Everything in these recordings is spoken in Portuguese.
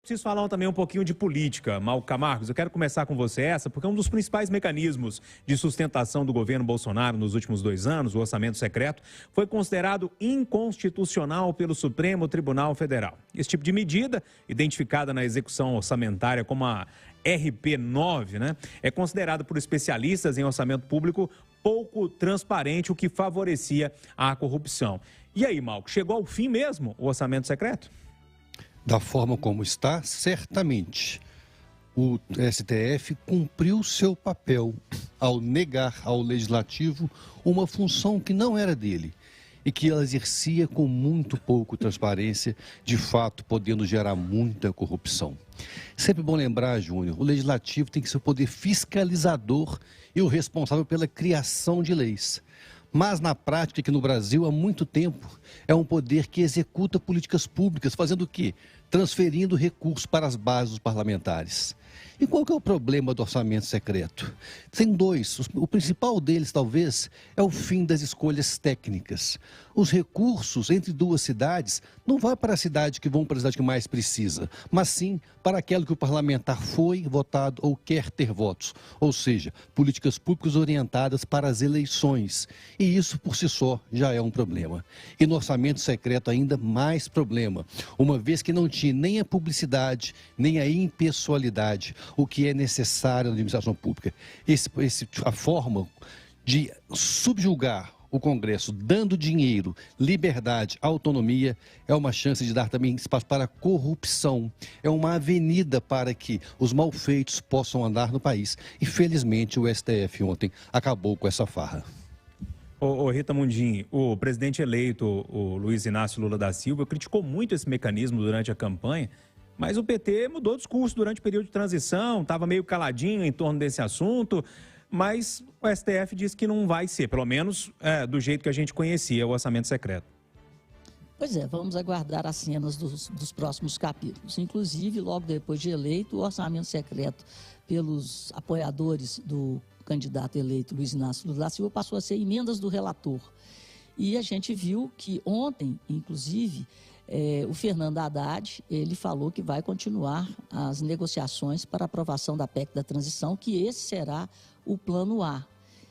Preciso falar também um pouquinho de política. Camargos, eu quero começar com você porque um dos principais mecanismos de sustentação do governo Bolsonaro nos últimos 2 anos, o orçamento secreto, foi considerado inconstitucional pelo Supremo Tribunal Federal. Esse tipo de medida, identificada na execução orçamentária como a RP9, é considerado por especialistas em orçamento público pouco transparente, o que favorecia a corrupção. E aí, Malco, chegou ao fim mesmo o orçamento secreto? Da forma como está, certamente. O STF cumpriu seu papel ao negar ao Legislativo uma função que não era dele e que ela exercia com muito pouco transparência, de fato podendo gerar muita corrupção. Sempre bom lembrar, Júnior, o Legislativo tem que ser o poder fiscalizador e o responsável pela criação de leis. Mas na prática, aqui no Brasil, há muito tempo, é um poder que executa políticas públicas, fazendo o quê? Transferindo recursos para as bases dos parlamentares. E qual que é o problema do orçamento secreto? Tem dois. O principal deles, talvez, é o fim das escolhas técnicas. Os recursos entre duas cidades não vão para a cidade que vão para a cidade que mais precisa, mas sim para aquela que o parlamentar foi votado ou quer ter votos. Ou seja, políticas públicas orientadas para as eleições. E isso, por si só, já é um problema. E no orçamento secreto, ainda mais problema, uma vez que não tinha nem a publicidade, nem a impessoalidade, o que é necessário na administração pública. A forma de subjugar o Congresso, dando dinheiro, liberdade, autonomia, é uma chance de dar também espaço para a corrupção. É uma avenida para que os malfeitos possam andar no país. E, felizmente, o STF ontem acabou com essa farra. Rita Mundim, o presidente eleito, o Luiz Inácio Lula da Silva, criticou muito esse mecanismo durante a campanha, mas o PT mudou o discurso durante o período de transição, estava meio caladinho em torno desse assunto, mas o STF disse que não vai ser, pelo menos do jeito que a gente conhecia o orçamento secreto. Pois é, vamos aguardar as cenas dos próximos capítulos. Inclusive, logo depois de eleito, o orçamento secreto pelos apoiadores do candidato eleito Luiz Inácio Lula da Silva passou a ser emendas do relator. E a gente viu que ontem, inclusive, o Fernando Haddad, ele falou que vai continuar as negociações para aprovação da PEC da transição, que esse será o plano A,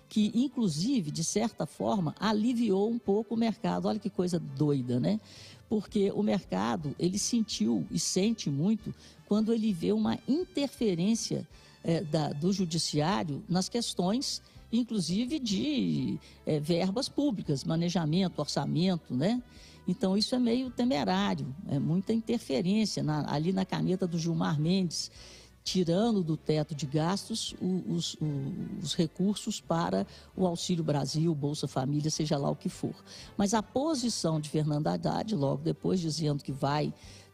que inclusive, de certa forma, aliviou um pouco o mercado. Olha que coisa doida, né? Porque o mercado, ele sentiu e sente muito quando ele vê uma interferência do judiciário nas questões, inclusive de verbas públicas, manejamento, orçamento, né? Então, isso é meio temerário, é muita interferência ali na caneta do Gilmar Mendes, tirando do teto de gastos os recursos para o Auxílio Brasil, Bolsa Família, seja lá o que for. Mas a posição de Fernando Haddad, logo depois, dizendo que vai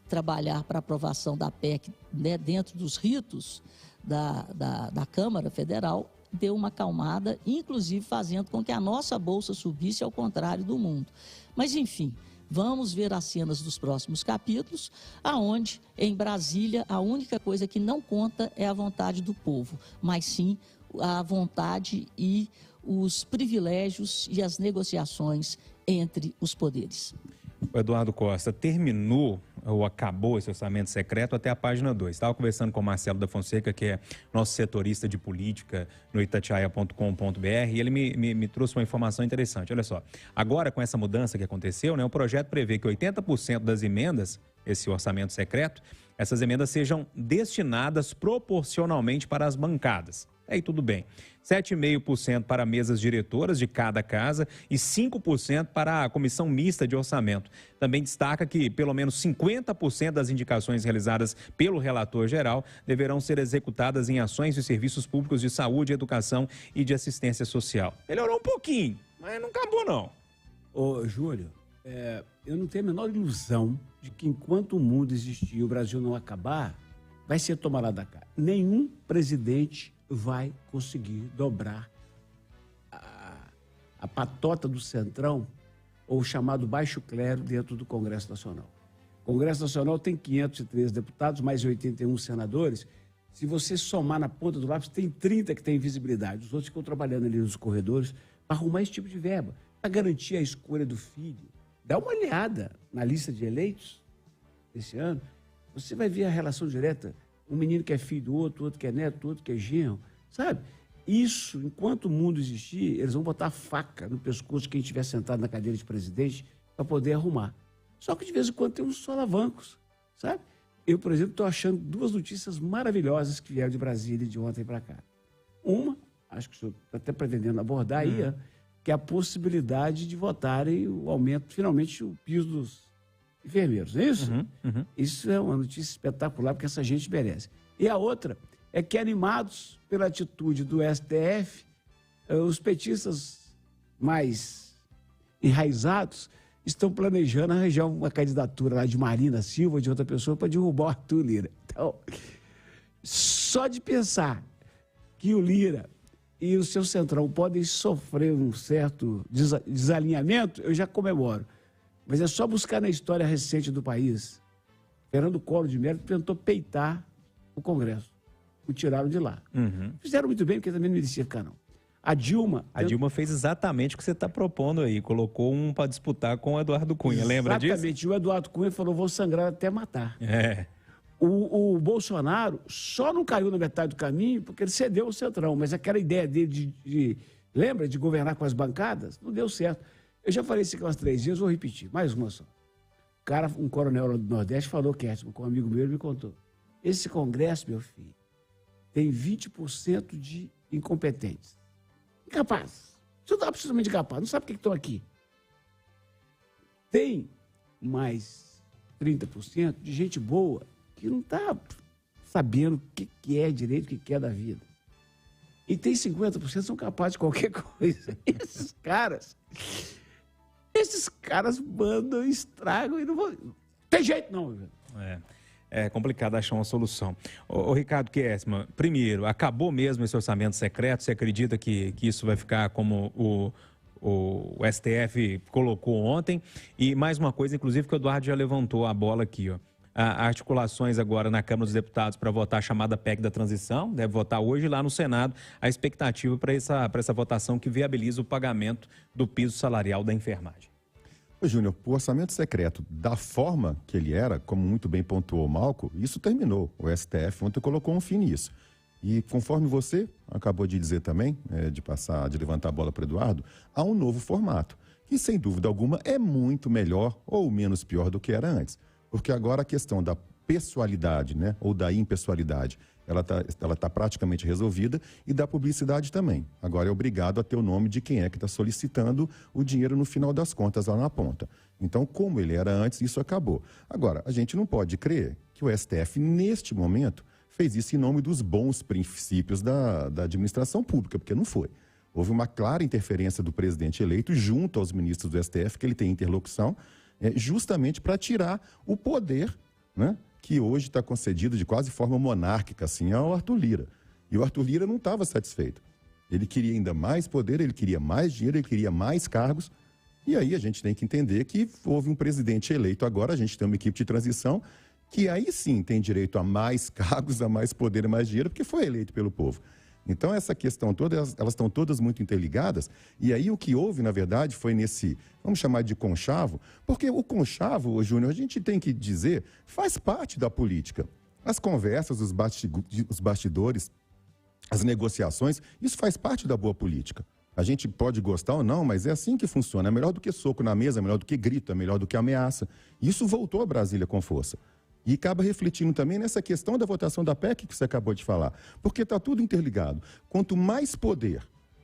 trabalhar para a aprovação da PEC, né, dentro dos ritos da Câmara Federal, deu uma acalmada, inclusive fazendo com que a nossa Bolsa subisse ao contrário do mundo. Mas, enfim, vamos ver as cenas dos próximos capítulos, aonde, em Brasília, a única coisa que não conta é a vontade do povo, mas sim a vontade e os privilégios e as negociações entre os poderes. O Eduardo Costa, terminou ou acabou esse orçamento secreto até a página 2. Estava conversando com o Marcelo da Fonseca, que é nosso setorista de política no itatiaia.com.br, e ele me trouxe uma informação interessante. Olha só, agora com essa mudança que aconteceu, o projeto prevê que 80% das emendas, esse orçamento secreto, essas emendas sejam destinadas proporcionalmente para as bancadas. Aí tudo bem. 7,5% para mesas diretoras de cada casa e 5% para a comissão mista de orçamento. Também destaca que pelo menos 50% das indicações realizadas pelo relator geral deverão ser executadas em ações e serviços públicos de saúde, educação e de assistência social. Melhorou um pouquinho, mas não acabou não. Ô, Júlio, eu não tenho a menor ilusão de que enquanto o mundo existir e o Brasil não acabar, vai ser tomada da cara. Nenhum presidente vai conseguir dobrar a patota do Centrão, ou o chamado baixo clero, dentro do Congresso Nacional. O Congresso Nacional tem 513 deputados, mais 81 senadores. Se você somar na ponta do lápis, tem 30 que têm visibilidade. Os outros ficam trabalhando ali nos corredores para arrumar esse tipo de verba, para garantir a escolha do filho. Dá uma olhada na lista de eleitos desse ano. você vai ver a relação direta, um menino que é filho do outro, outro que é neto, outro que é genro, sabe? Isso, enquanto o mundo existir, eles vão botar a faca no pescoço de quem estiver sentado na cadeira de presidente para poder arrumar. Só que de vez em quando tem uns solavancos, sabe? Eu, por exemplo, estou achando 2 notícias maravilhosas que vieram de Brasília de ontem para cá. Uma, acho que o senhor está até pretendendo abordar aí, que é a possibilidade de votarem o aumento, finalmente, o piso dos enfermeiros, não é isso? Isso é uma notícia espetacular, porque essa gente merece. E a outra é que, animados pela atitude do STF, os petistas mais enraizados estão planejando arranjar uma candidatura lá de Marina Silva, de outra pessoa, para derrubar o Arthur Lira. Então, só de pensar que o Lira e o seu centrão podem sofrer um certo desalinhamento, eu já comemoro. Mas é só buscar na história recente do país. Fernando Collor de Mello tentou peitar o Congresso. O tiraram de lá. Fizeram muito bem, porque também não merecia ficar, não. A Dilma fez exatamente o que você está propondo aí. Colocou um para disputar com o Eduardo Cunha. Lembra disso? Exatamente. O Eduardo Cunha falou, vou sangrar até matar. É. O Bolsonaro só não caiu na metade do caminho porque ele cedeu ao Centrão. Mas aquela ideia dele lembra, de governar com as bancadas, não deu certo. Eu já falei isso aqui umas 3 vezes, vou repetir. Mais uma só. Um coronel lá do Nordeste falou, Kertman, com um amigo meu, ele me contou. Esse Congresso, meu filho, tem 20% de incompetentes. Incapaz. Você não está absolutamente incapaz. Não sabe por que estão aqui. Tem mais 30% de gente boa que não está sabendo o que é direito, o que é da vida. E tem 50% que são capazes de qualquer coisa. Esses caras mandam, estragam e não vão... Tem jeito não, velho. É complicado achar uma solução. Ô Ricardo Kertman, primeiro, acabou mesmo esse orçamento secreto? Você acredita que isso vai ficar como o STF colocou ontem? E mais uma coisa, inclusive, que o Eduardo já levantou a bola aqui, ó. Articulações agora na Câmara dos Deputados para votar a chamada PEC da transição, deve votar hoje lá no Senado, a expectativa para essa votação que viabiliza o pagamento do piso salarial da enfermagem. Júnior, o orçamento secreto, da forma que ele era, como muito bem pontuou o Malco, isso terminou. O STF ontem colocou um fim nisso. E conforme você acabou de dizer também, de levantar a bola para o Eduardo, há um novo formato, que sem dúvida alguma é muito melhor ou menos pior do que era antes. Porque agora a questão da pessoalidade, né, ou da impessoalidade, ela tá praticamente resolvida, e da publicidade também. Agora é obrigado a ter o nome de quem é que está solicitando o dinheiro no final das contas lá na ponta. Então, como ele era antes, isso acabou. Agora, a gente não pode crer que o STF, neste momento, fez isso em nome dos bons princípios da administração pública, porque não foi. Houve uma clara interferência do presidente eleito junto aos ministros do STF, que ele tem interlocução, justamente para tirar o poder, né, que hoje está concedido de quase forma monárquica, assim, ao Arthur Lira. E o Arthur Lira não estava satisfeito. Ele queria ainda mais poder, ele queria mais dinheiro, ele queria mais cargos. E aí a gente tem que entender que houve um presidente eleito agora, a gente tem uma equipe de transição, que aí sim tem direito a mais cargos, a mais poder e mais dinheiro, porque foi eleito pelo povo. Então, essa questão toda, elas estão todas muito interligadas. E aí o que houve, na verdade, foi nesse, vamos chamar de conchavo, porque o conchavo, Júnior, a gente tem que dizer, faz parte da política. As conversas, os bastidores, as negociações, isso faz parte da boa política. A gente pode gostar ou não, mas é assim que funciona. É melhor do que soco na mesa, é melhor do que grito, é melhor do que ameaça. Isso voltou a Brasília com força. E acaba refletindo também nessa questão da votação da PEC que você acabou de falar. Porque está tudo interligado. Quanto mais poder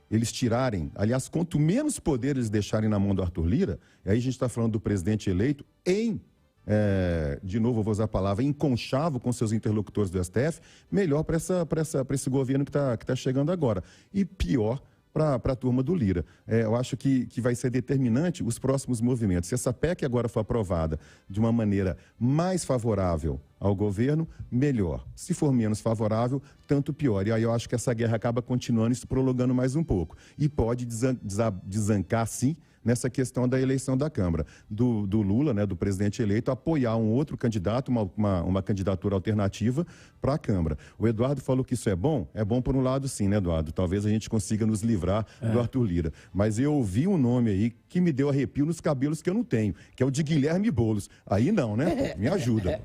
eles tirarem, aliás, quanto menos poder eles deixarem na mão do Arthur Lira, e aí a gente está falando do presidente eleito de novo eu vou usar a palavra, em conchavo com seus interlocutores do STF, melhor para esse governo que tá chegando agora. E pior para a turma do Lira. Eu acho que vai ser determinante os próximos movimentos. Se essa PEC agora for aprovada de uma maneira mais favorável ao governo, melhor. Se for menos favorável, tanto pior. E aí eu acho que essa guerra acaba continuando e se prolongando mais um pouco. E pode desancar, sim, nessa questão da eleição da Câmara, do Lula, né, do presidente eleito, apoiar um outro candidato, uma candidatura alternativa para a Câmara. O Eduardo falou que isso é bom por um lado sim, né, Eduardo? Talvez a gente consiga nos livrar do Arthur Lira. Mas eu ouvi um nome aí que me deu arrepio nos cabelos que eu não tenho, que é o de Guilherme Boulos. Aí não, né? Me ajuda.